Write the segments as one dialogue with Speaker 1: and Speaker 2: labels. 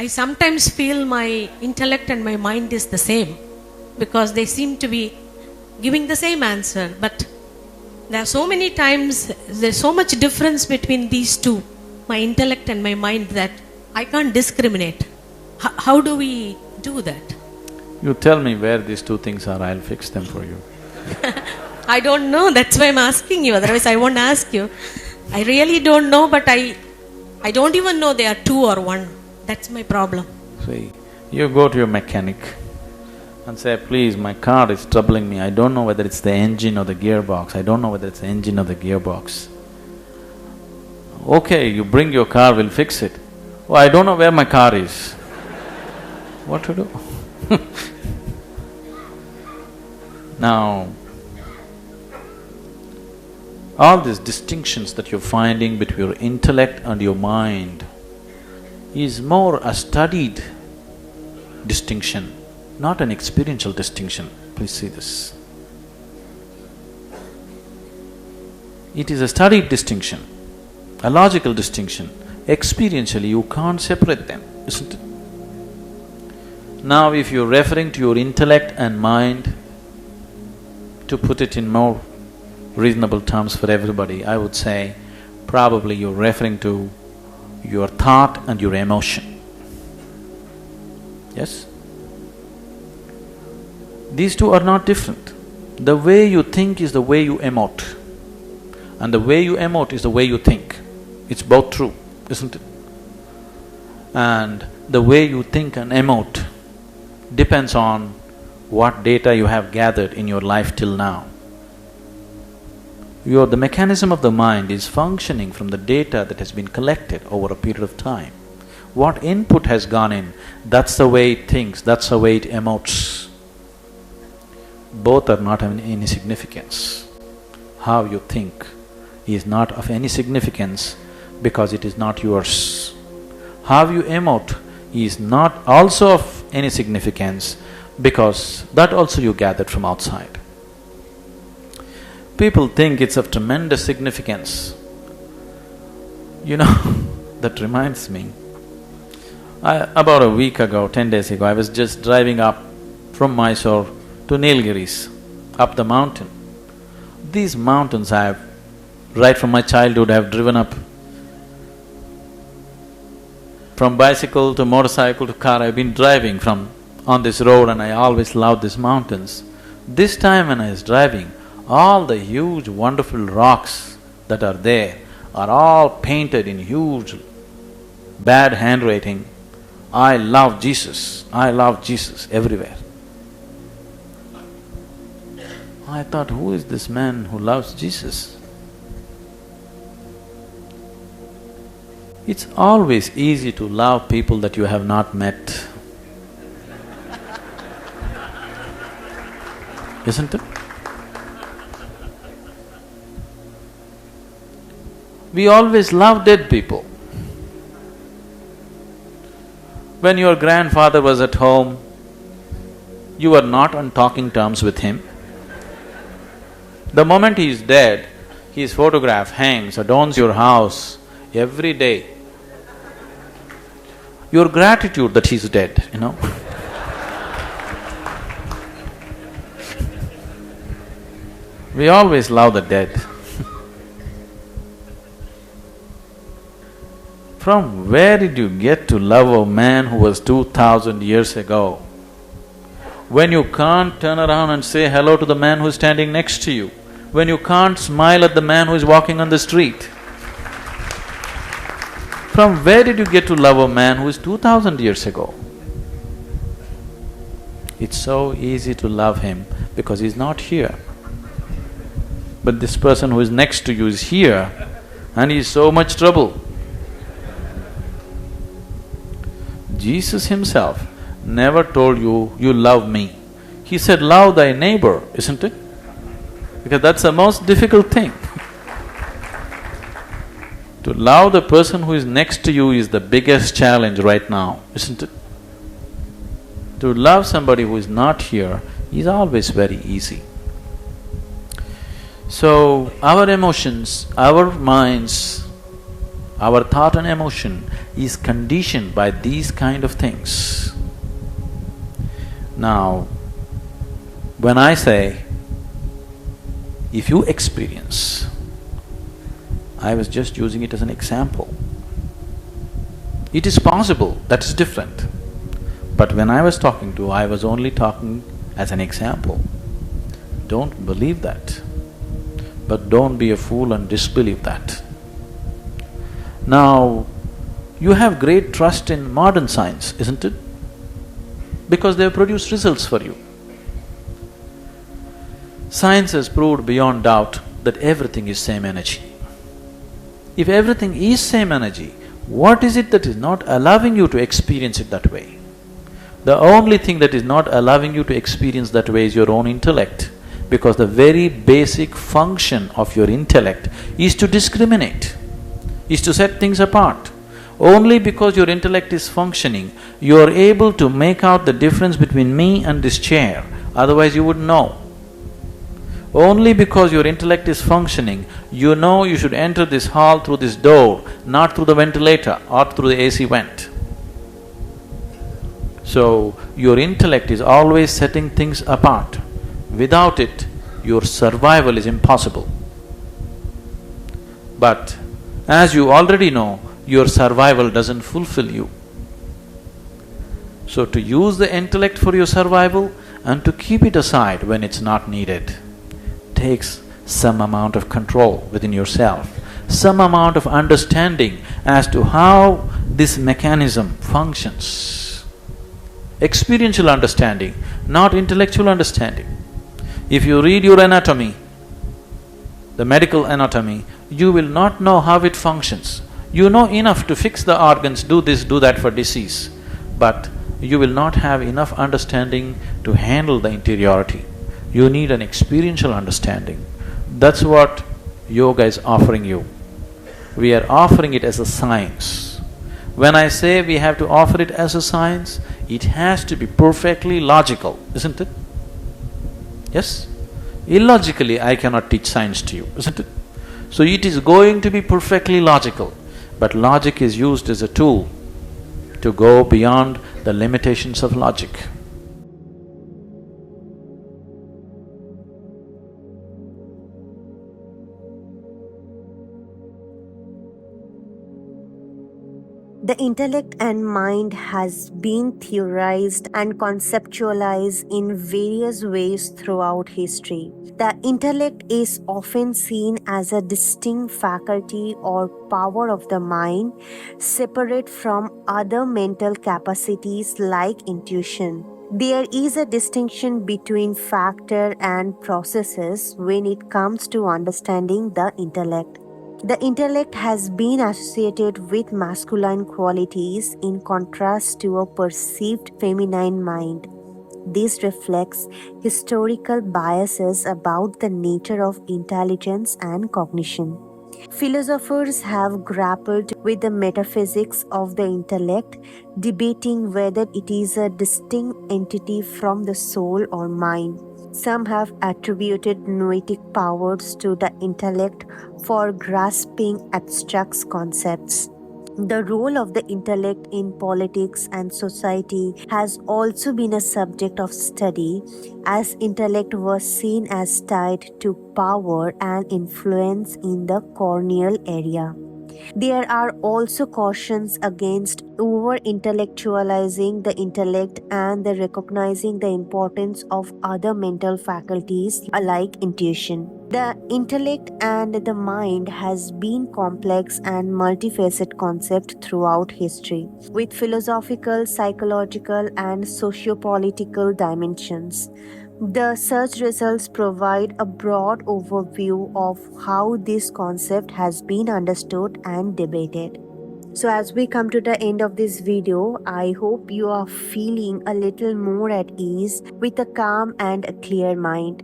Speaker 1: I sometimes feel my intellect and my mind is the same because they seem to be giving the same answer. But there are so many times, there's so much difference between these two, my intellect and my mind, that I can't discriminate. How do we do that?
Speaker 2: You tell me where these two things are, I'll fix them for you.
Speaker 1: I don't know, that's why I'm asking you, otherwise I won't ask you. I really don't know, but I don't even know they are two or one. That's my problem.
Speaker 2: See, you go to your mechanic and say, please, my car is troubling me, I don't know whether it's the engine or the gearbox, I don't know whether it's the engine or the gearbox. Okay, you bring your car, we'll fix it. Oh, I don't know where my car is. What to do? Now, all these distinctions that you're finding between your intellect and your mind is more a studied distinction, not an experiential distinction. Please see this. It is a studied distinction, a logical distinction. Experientially, you can't separate them, isn't it? Now, if you're referring to your intellect and mind, to put it in more reasonable terms for everybody, I would say probably you're referring to your thought and your emotion. Yes? These two are not different. The way you think is the way you emote, and the way you emote is the way you think. It's both true, isn't it? And the way you think and emote depends on what data you have gathered in your life till now. The mechanism of the mind is functioning from the data that has been collected over a period of time. What input has gone in, that's the way it thinks, that's the way it emotes. Both are not of any significance. How you think is not of any significance because it is not yours. How you emote is not also of any significance because that also you gathered from outside. People think it's of tremendous significance. You know, that reminds me, about a week ago, 10 days ago, I was just driving up from Mysore to Nilgiris, up the mountain. These mountains I have, right from my childhood, I have driven up. From bicycle to motorcycle to car, I've been driving on this road and I always loved these mountains. This time when I was driving, all the huge wonderful rocks that are there are all painted in huge bad handwriting. I love Jesus everywhere. I thought, who is this man who loves Jesus? It's always easy to love people that you have not met. Isn't it? We always love dead people. When your grandfather was at home, you were not on talking terms with him. The moment he is dead, his photograph hangs, adorns your house every day. Your gratitude that he's dead, you know. We always love the dead. From where did you get to love a man who was 2000 years ago? When you can't turn around and say hello to the man who's standing next to you, when you can't smile at the man who is walking on the street. From where did you get to love a man who is 2000 years ago? It's so easy to love him because he's not here. But this person who is next to you is here and he's so much trouble. Jesus himself never told you, you love me. He said, love thy neighbor, isn't it? Because that's the most difficult thing. To love the person who is next to you is the biggest challenge right now, isn't it? To love somebody who is not here is always very easy. So, our emotions, our minds, our thought and emotion is conditioned by these kind of things. Now, when I say, if you experience, I was just using it as an example. It is possible, that is different. But when I was talking to, I was only talking as an example. Don't believe that. But don't be a fool and disbelieve that. Now, you have great trust in modern science, isn't it? Because they have produced results for you. Science has proved beyond doubt that everything is same energy. If everything is same energy, what is it that is not allowing you to experience it that way? The only thing that is not allowing you to experience that way is your own intellect, because the very basic function of your intellect is to discriminate, is to set things apart. Only because your intellect is functioning, you are able to make out the difference between me and this chair, otherwise you wouldn't know. Only because your intellect is functioning, you know you should enter this hall through this door, not through the ventilator or through the AC vent. So, your intellect is always setting things apart. Without it, your survival is impossible. But as you already know, your survival doesn't fulfill you. So to use the intellect for your survival and to keep it aside when it's not needed takes some amount of control within yourself, some amount of understanding as to how this mechanism functions. Experiential understanding, not intellectual understanding. If you read your anatomy, the medical anatomy, you will not know how it functions. You know enough to fix the organs, do this, do that for disease, but you will not have enough understanding to handle the interiority. You need an experiential understanding. That's what yoga is offering you. We are offering it as a science. When I say we have to offer it as a science, it has to be perfectly logical, isn't it? Yes? Illogically, I cannot teach science to you, isn't it? So it is going to be perfectly logical, but logic is used as a tool to go beyond the limitations of logic.
Speaker 3: The intellect and mind has been theorized and conceptualized in various ways throughout history. The intellect is often seen as a distinct faculty or power of the mind, separate from other mental capacities like intuition. There is a distinction between factor and processes when it comes to understanding the intellect. The intellect has been associated with masculine qualities in contrast to a perceived feminine mind. This reflects historical biases about the nature of intelligence and cognition. Philosophers have grappled with the metaphysics of the intellect, debating whether it is a distinct entity from the soul or mind. Some have attributed noetic powers to the intellect for grasping abstract concepts. The role of the intellect in politics and society has also been a subject of study, as intellect was seen as tied to power and influence in the corneal area. There are also cautions against over-intellectualizing the intellect and the recognizing the importance of other mental faculties like intuition. The intellect and the mind has been complex and multifaceted concept throughout history, with philosophical, psychological, and socio-political dimensions. The search results provide a broad overview of how this concept has been understood and debated. So as we come to the end of this video, I hope you are feeling a little more at ease with a calm and a clear mind.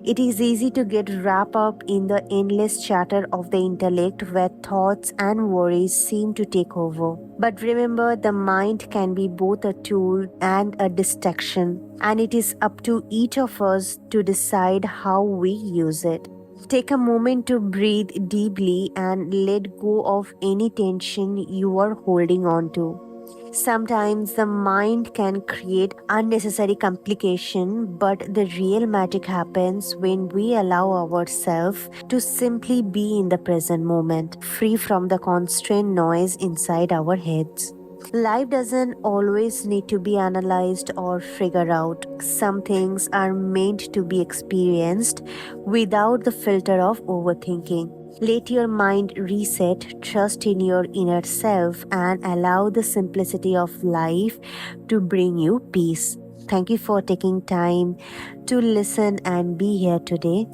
Speaker 3: It is easy to get wrapped up in the endless chatter of the intellect where thoughts and worries seem to take over. But remember, the mind can be both a tool and a distraction, and it is up to each of us to decide how we use it. Take a moment to breathe deeply and let go of any tension you are holding on to. Sometimes the mind can create unnecessary complication, but the real magic happens when we allow ourselves to simply be in the present moment, free from the constant noise inside our heads. Life doesn't always need to be analyzed or figured out. Some things are meant to be experienced without the filter of overthinking. Let your mind reset, trust in your inner self, and allow the simplicity of life to bring you peace. Thank you for taking time to listen and be here today.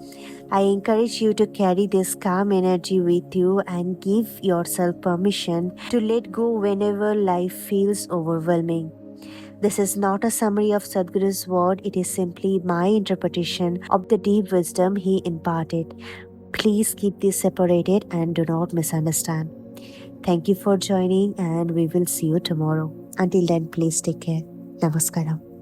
Speaker 3: I encourage you to carry this calm energy with you and give yourself permission to let go whenever life feels overwhelming. This is not a summary of Sadhguru's word, it is simply my interpretation of the deep wisdom he imparted. Please keep this separated and do not misunderstand. Thank you for joining, and we will see you tomorrow. Until then, please take care. Namaskaram.